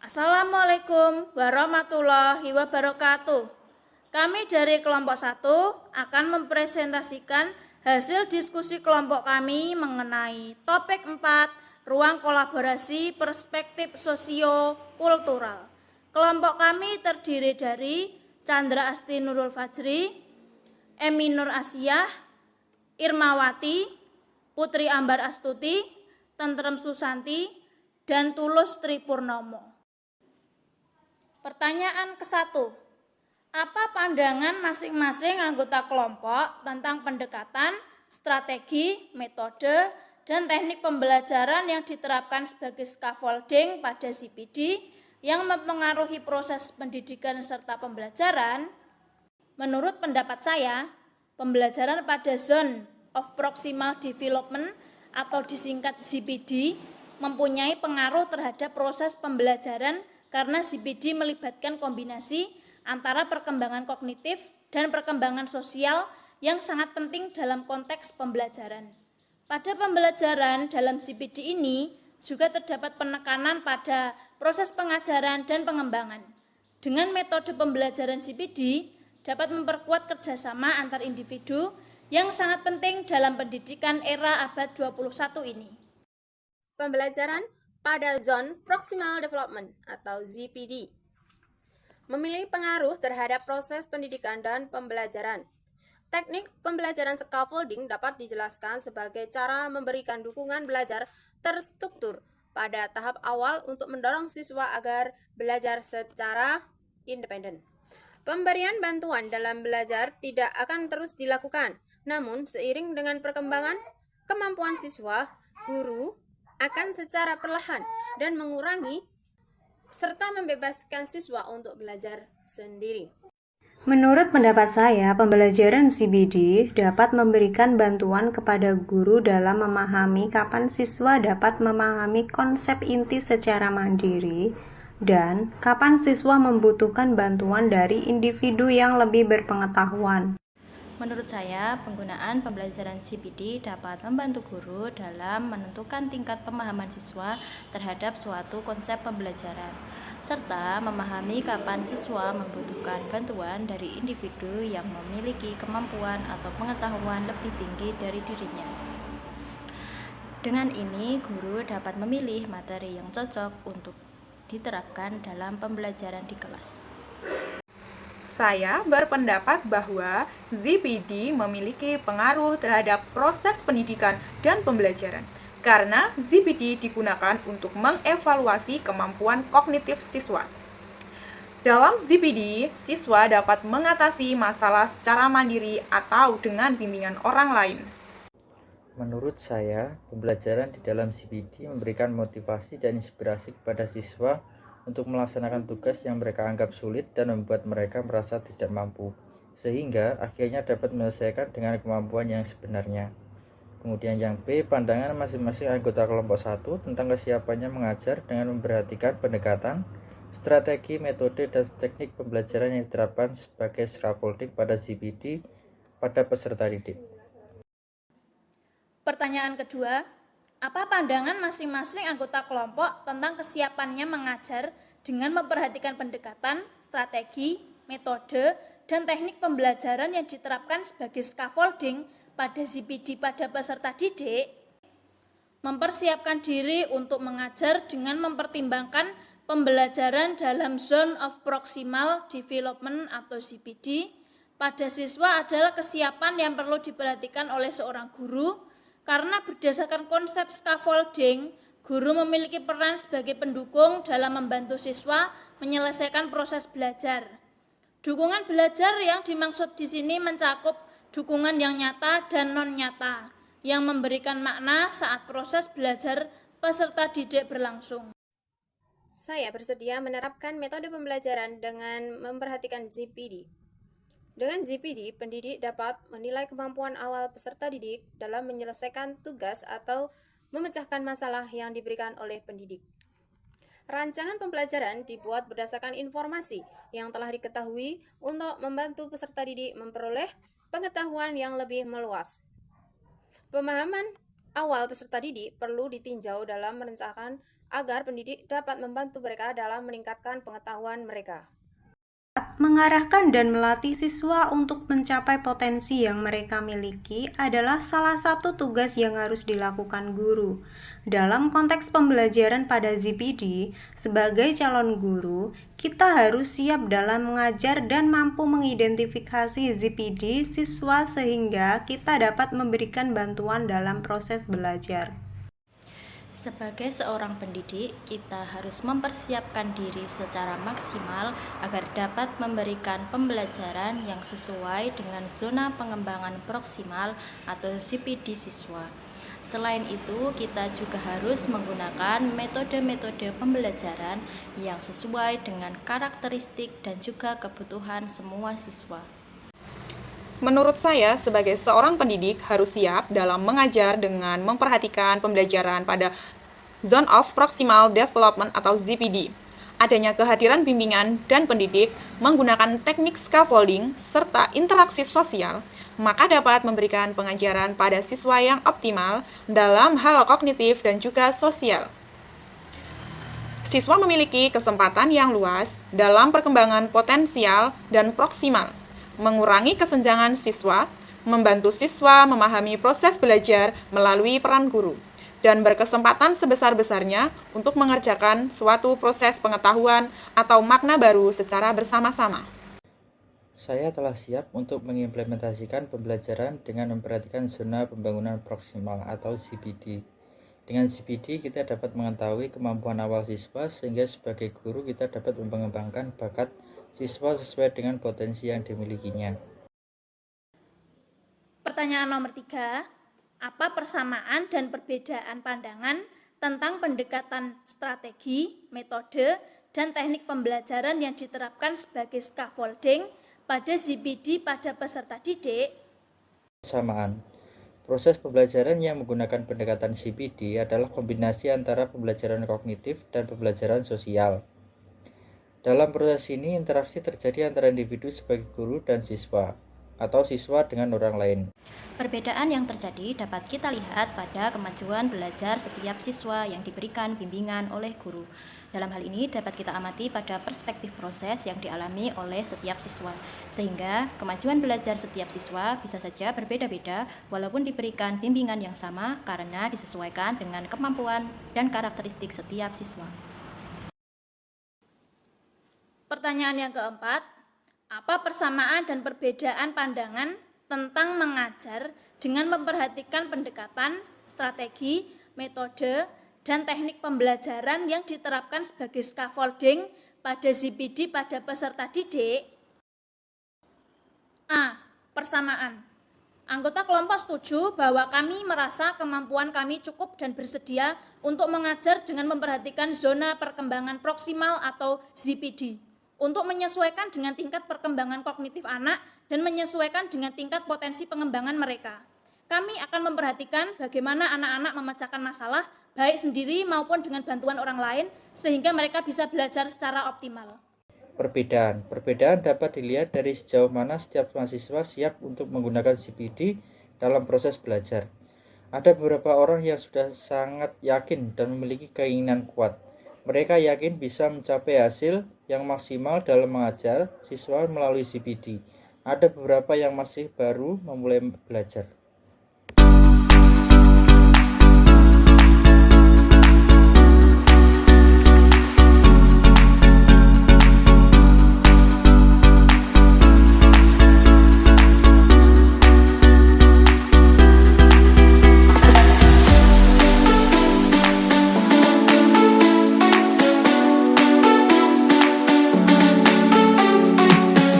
Assalamualaikum warahmatullahi wabarakatuh. Kami dari kelompok 1 akan mempresentasikan hasil diskusi kelompok kami mengenai topik 4, ruang kolaborasi perspektif sosio-kultural. Kelompok kami terdiri dari Chandra Asti Nurul Fajri, Emi Nur Asyah, Irmawati, Putri Ambar Astuti, Tentrem Susanti, dan Tulus Tripurnomo. Pertanyaan ke-1. Apa pandangan masing-masing anggota kelompok tentang pendekatan, strategi, metode, dan teknik pembelajaran yang diterapkan sebagai scaffolding pada CPD yang mempengaruhi proses pendidikan serta pembelajaran? Menurut pendapat saya, pembelajaran pada Zone of Proximal Development atau disingkat ZPD mempunyai pengaruh terhadap proses pembelajaran karena ZPD melibatkan kombinasi antara perkembangan kognitif dan perkembangan sosial yang sangat penting dalam konteks pembelajaran. Pada pembelajaran dalam ZPD ini juga terdapat penekanan pada proses pengajaran dan pengembangan. Dengan metode pembelajaran ZPD dapat memperkuat kerjasama antar individu yang sangat penting dalam pendidikan era abad 21 ini. Pembelajaran pada Zone Proximal Development atau ZPD memiliki pengaruh terhadap proses pendidikan dan pembelajaran. Teknik pembelajaran scaffolding dapat dijelaskan sebagai cara memberikan dukungan belajar terstruktur pada tahap awal untuk mendorong siswa agar belajar secara independen. Pemberian bantuan dalam belajar tidak akan terus dilakukan, namun seiring dengan perkembangan kemampuan siswa, guru akan secara perlahan dan mengurangi serta membebaskan siswa untuk belajar sendiri. Menurut pendapat saya, pembelajaran CBD dapat memberikan bantuan kepada guru dalam memahami kapan siswa dapat memahami konsep inti secara mandiri dan kapan siswa membutuhkan bantuan dari individu yang lebih berpengetahuan. Menurut saya, penggunaan pembelajaran CPD dapat membantu guru dalam menentukan tingkat pemahaman siswa terhadap suatu konsep pembelajaran, serta memahami kapan siswa membutuhkan bantuan dari individu yang memiliki kemampuan atau pengetahuan lebih tinggi dari dirinya. Dengan ini, guru dapat memilih materi yang cocok untuk diterapkan dalam pembelajaran di kelas. Saya berpendapat bahwa ZPD memiliki pengaruh terhadap proses pendidikan dan pembelajaran karena ZPD digunakan untuk mengevaluasi kemampuan kognitif siswa. Dalam ZPD, siswa dapat mengatasi masalah secara mandiri atau dengan bimbingan orang lain. Menurut saya, pembelajaran di dalam ZPD memberikan motivasi dan inspirasi kepada siswa untuk melaksanakan tugas yang mereka anggap sulit dan membuat mereka merasa tidak mampu, sehingga akhirnya dapat menyelesaikan dengan kemampuan yang sebenarnya. Kemudian yang B, pandangan masing-masing anggota kelompok 1 tentang kesiapannya mengajar dengan memperhatikan pendekatan, strategi, metode, dan teknik pembelajaran yang diterapkan sebagai scaffolding pada ZPD pada peserta didik. Pertanyaan kedua, apa pandangan masing-masing anggota kelompok tentang kesiapannya mengajar dengan memperhatikan pendekatan, strategi, metode, dan teknik pembelajaran yang diterapkan sebagai scaffolding pada ZPD pada peserta didik? Mempersiapkan diri untuk mengajar dengan mempertimbangkan pembelajaran dalam Zone of Proximal Development atau ZPD pada siswa adalah kesiapan yang perlu diperhatikan oleh seorang guru. Karena berdasarkan konsep scaffolding, guru memiliki peran sebagai pendukung dalam membantu siswa menyelesaikan proses belajar. Dukungan belajar yang dimaksud di sini mencakup dukungan yang nyata dan non-nyata, yang memberikan makna saat proses belajar peserta didik berlangsung. Saya bersedia menerapkan metode pembelajaran dengan memperhatikan ZPD. Dengan ZPD, pendidik dapat menilai kemampuan awal peserta didik dalam menyelesaikan tugas atau memecahkan masalah yang diberikan oleh pendidik. Rancangan pembelajaran dibuat berdasarkan informasi yang telah diketahui untuk membantu peserta didik memperoleh pengetahuan yang lebih meluas. Pemahaman awal peserta didik perlu ditinjau dalam merencanakan agar pendidik dapat membantu mereka dalam meningkatkan pengetahuan mereka. Mengarahkan dan melatih siswa untuk mencapai potensi yang mereka miliki adalah salah satu tugas yang harus dilakukan guru. Dalam konteks pembelajaran pada ZPD, sebagai calon guru, kita harus siap dalam mengajar dan mampu mengidentifikasi ZPD siswa sehingga kita dapat memberikan bantuan dalam proses belajar. Sebagai seorang pendidik, kita harus mempersiapkan diri secara maksimal agar dapat memberikan pembelajaran yang sesuai dengan zona pengembangan proksimal atau ZPD siswa. Selain itu, kita juga harus menggunakan metode-metode pembelajaran yang sesuai dengan karakteristik dan juga kebutuhan semua siswa. Menurut saya, sebagai seorang pendidik harus siap dalam mengajar dengan memperhatikan pembelajaran pada Zone of Proximal Development atau ZPD. Adanya kehadiran bimbingan dan pendidik menggunakan teknik scaffolding serta interaksi sosial, maka dapat memberikan pengajaran pada siswa yang optimal dalam hal kognitif dan juga sosial. Siswa memiliki kesempatan yang luas dalam perkembangan potensial dan proksimal, mengurangi kesenjangan siswa, membantu siswa memahami proses belajar melalui peran guru, dan berkesempatan sebesar-besarnya untuk mengerjakan suatu proses pengetahuan atau makna baru secara bersama-sama. Saya telah siap untuk mengimplementasikan pembelajaran dengan memperhatikan zona pembangunan proksimal atau ZPD. Dengan ZPD, kita dapat mengetahui kemampuan awal siswa sehingga sebagai guru kita dapat mengembangkan bakat siswa sesuai dengan potensi yang dimilikinya. Pertanyaan nomor 3. Apa persamaan dan perbedaan pandangan tentang pendekatan strategi, metode, dan teknik pembelajaran yang diterapkan sebagai scaffolding pada ZPD pada peserta didik? Persamaan. Proses pembelajaran yang menggunakan pendekatan ZPD adalah kombinasi antara pembelajaran kognitif dan pembelajaran sosial. Dalam proses ini, interaksi terjadi antara individu sebagai guru dan siswa, atau siswa dengan orang lain. Perbedaan yang terjadi dapat kita lihat pada kemajuan belajar setiap siswa yang diberikan bimbingan oleh guru. Dalam hal ini dapat kita amati pada perspektif proses yang dialami oleh setiap siswa, sehingga kemajuan belajar setiap siswa bisa saja berbeda-beda walaupun diberikan bimbingan yang sama karena disesuaikan dengan kemampuan dan karakteristik setiap siswa. Pertanyaan yang keempat, apa persamaan dan perbedaan pandangan tentang mengajar dengan memperhatikan pendekatan, strategi, metode, dan teknik pembelajaran yang diterapkan sebagai scaffolding pada ZPD pada peserta didik? A. Persamaan. Anggota kelompok setuju bahwa kami merasa kemampuan kami cukup dan bersedia untuk mengajar dengan memperhatikan zona perkembangan proksimal atau ZPD. Untuk menyesuaikan dengan tingkat perkembangan kognitif anak dan menyesuaikan dengan tingkat potensi pengembangan mereka. Kami akan memperhatikan bagaimana anak-anak memecahkan masalah, baik sendiri maupun dengan bantuan orang lain, sehingga mereka bisa belajar secara optimal. Perbedaan dapat dilihat dari sejauh mana setiap mahasiswa siap untuk menggunakan ZPD dalam proses belajar. Ada beberapa orang yang sudah sangat yakin dan memiliki keinginan kuat. Mereka yakin bisa mencapai hasil yang maksimal dalam mengajar siswa melalui ZPD. Ada beberapa yang masih baru memulai belajar.